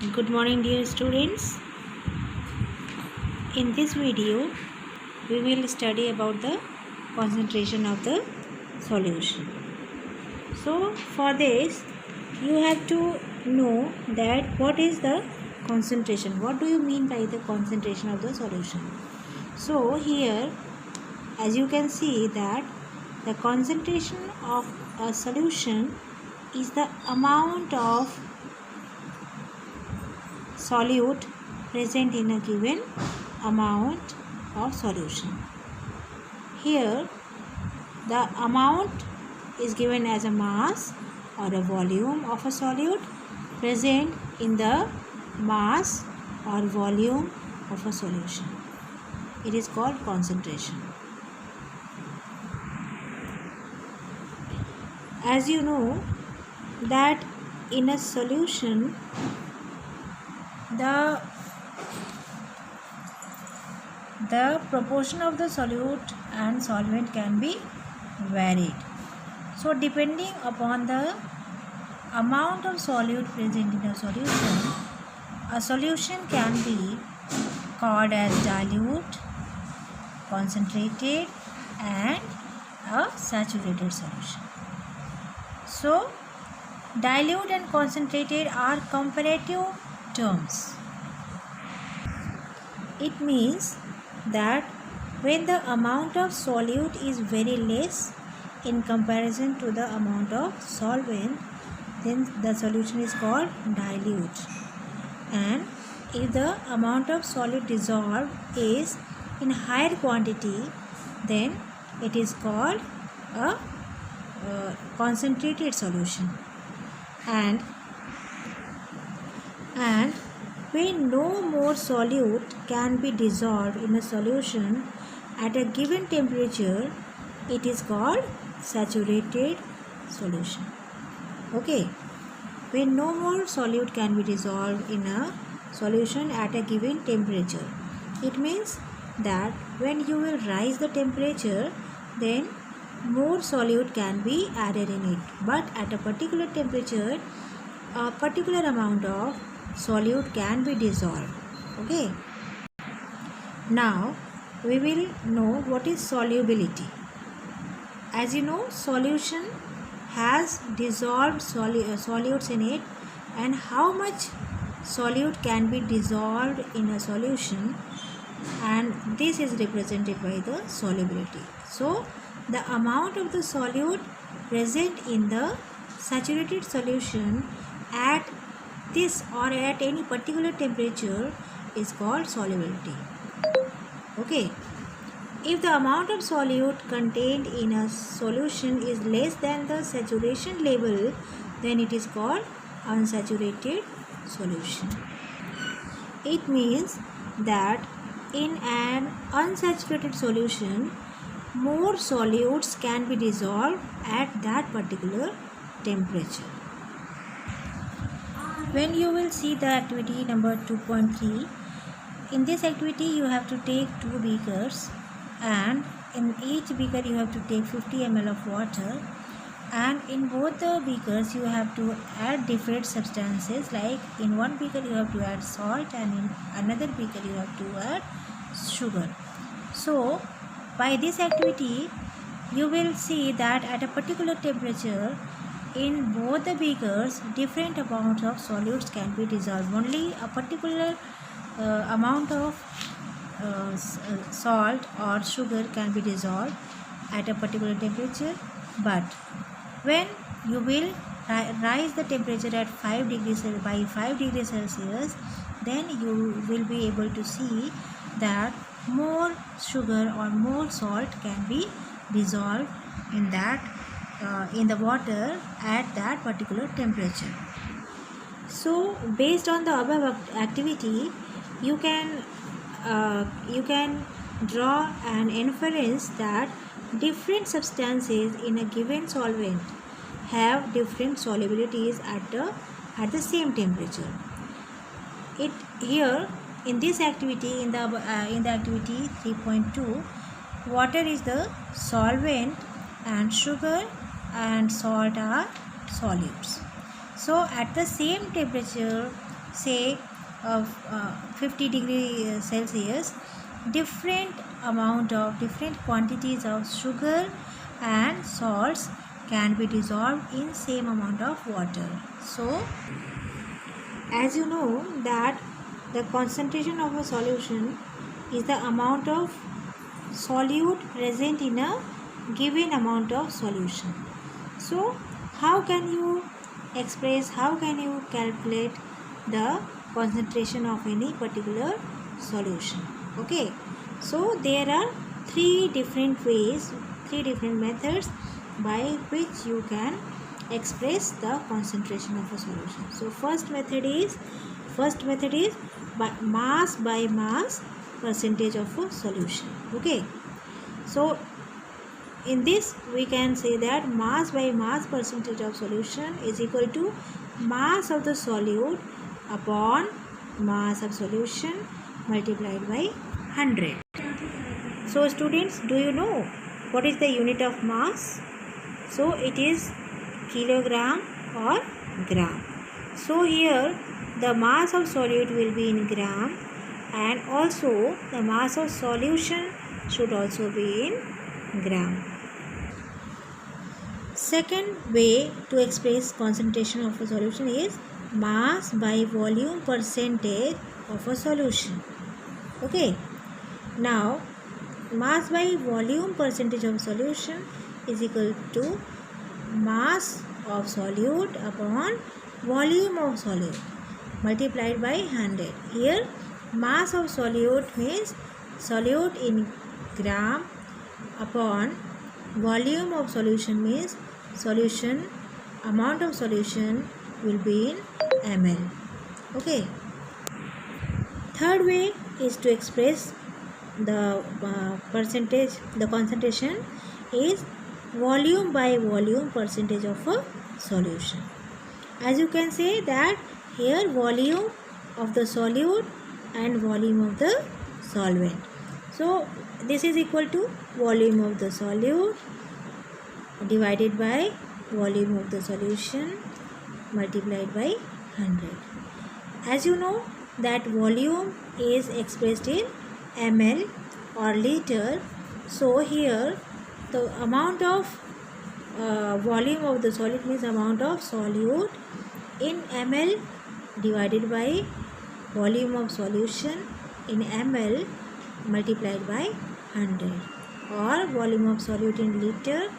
Good morning, dear students. In this video, we will study about the concentration of the solution. So, for this, you have to know that what is the concentration. What do you mean by the concentration of the solution? So, here, as you can see that the concentration of a solution is the amount of solute present in a given amount of solution. Here the amount is given as a mass or a volume of a solute present in the mass or volume of a solution. It is called concentration. As you know that in a solution the proportion of the solute and solvent can be varied. So depending upon the amount of solute present in a solution can be called as dilute, concentrated and a saturated solution. So dilute and concentrated are comparative terms. It means that when the amount of solute is very less in comparison to the amount of solvent, then the solution is called dilute. And if the amount of solute dissolved is in higher quantity, then it is called a concentrated solution. And when no more solute can be dissolved in a solution at a given temperature, it is called saturated solution. Okay, when no more solute can be dissolved in a solution at a given temperature, it means that when you will rise the temperature, then more solute can be added in it, but at a particular temperature a particular amount of solute can be dissolved. Okay, now we will know what is solubility. As you know, solution has dissolved solutes in it, and how much solute can be dissolved in a solution, and this is represented by the solubility. So the amount of the solute present in the saturated solution at this or at any particular temperature is called solubility. Okay, if the amount of solute contained in a solution is less than the saturation level, then it is called unsaturated solution. It means that in an unsaturated solution, more solutes can be dissolved at that particular temperature. When you will see the activity number 2.3, in this activity you have to take 2 beakers, and in each beaker you have to take 50 ml of water, and in both the beakers you have to add different substances. Like in one beaker you have to add salt, and in another beaker you have to add sugar. So by this activity you will see that at a particular temperature in both the beakers different amounts of solutes can be dissolved. Only a particular amount of salt or sugar can be dissolved at a particular temperature, but when you will rise the temperature at 5 degrees by 5 degrees Celsius, then you will be able to see that more sugar or more salt can be dissolved in that in the water at that particular temperature. So based on the above activity, you can draw an inference that different substances in a given solvent have different solubilities at the same temperature. It here in this activity, in the activity 3.2, water is the solvent and sugar and salt are solutes. So at the same temperature say 50 degree Celsius, different quantities of sugar and salts can be dissolved in same amount of water. So as you know that the concentration of a solution is the amount of solute present in a given amount of solution. So how can you calculate the concentration of any particular solution? Okay, so there are three different methods by which you can express the concentration of a solution. So first method is by mass percentage of a solution. Okay, so in this we can say that mass by mass percentage of solution is equal to mass of the solute upon mass of solution multiplied by 100. So students, do you know what is the unit of mass? So it is kilogram or gram. So here the mass of solute will be in gram, and also the mass of solution should also be in gram. Second way to express concentration of a solution is mass by volume percentage of a solution. Okay, now mass by volume percentage of solution is equal to mass of solute upon volume of solute multiplied by 100. Here mass of solute means solute in gram upon volume of solution means solution amount of solution will be in ml. Okay, third way is to express the concentration is volume by volume percentage of a solution. As you can say that here volume of the solute and volume of the solvent. So this is equal to volume of the solute divided by volume of the solution multiplied by 100. As you know that volume is expressed in ml or liter. So here the amount of volume of the solid means amount of solute in ml divided by volume of solution in ml multiplied by 100, or volume of solute in liter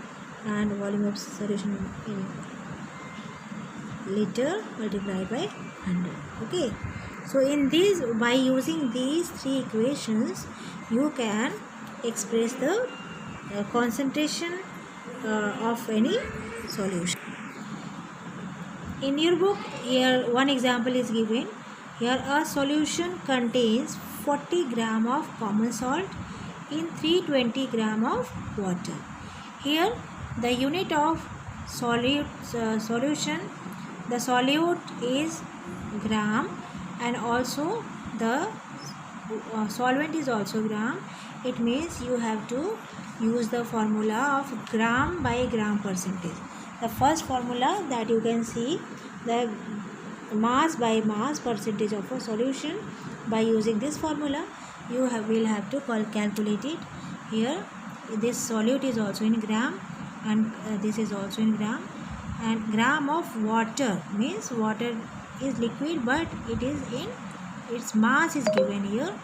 and volume of solution in liter multiplied by 100. Okay, so in these, by using these three equations, you can express the concentration of any solution. In your book, here one example is given. Here a solution contains 40 gram of common salt in 320 gram of water. Here the unit of solution, the solute is gram, and also the solvent is also gram. It means you have to use the formula of gram by gram percentage. The first formula that you can see, the mass by mass percentage of a solution. By using this formula, you will have to calculate it. Here this solute is also in gram, and this is also in gram, and gram of water means water is liquid, but it is in its mass is given here,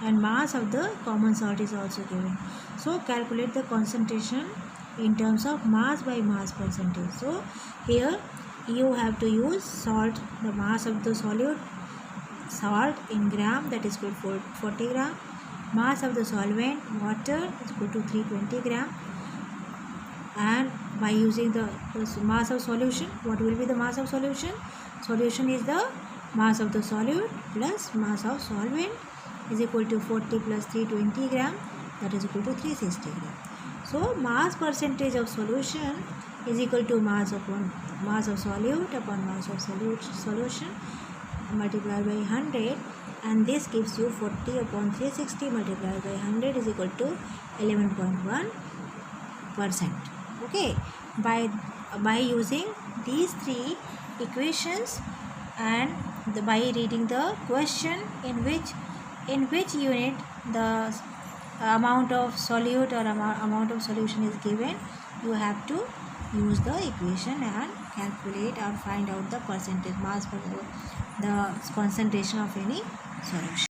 and mass of the common salt is also given. So calculate the concentration in terms of mass by mass percentage. So here you have to use salt, the mass of the solute, salt in gram, that is equal to 40 gram. Mass of the solvent, water, is equal to 320 gram. And by using the mass of solution, what will be the mass of solution? Solution is the mass of the solute plus mass of solvent is equal to 40 plus 320 gram, that is equal to 360 gram. So mass percentage of solution is equal to mass upon mass of solute upon mass of solution multiplied by 100, and this gives you 40 upon 360 multiplied by 100 is equal to 11.1%. Okay, by using these three equations and by reading the question in which unit the amount of solute or amount of solution is given. You have to use the equation and calculate or find out the percentage mass per the concentration of any solution.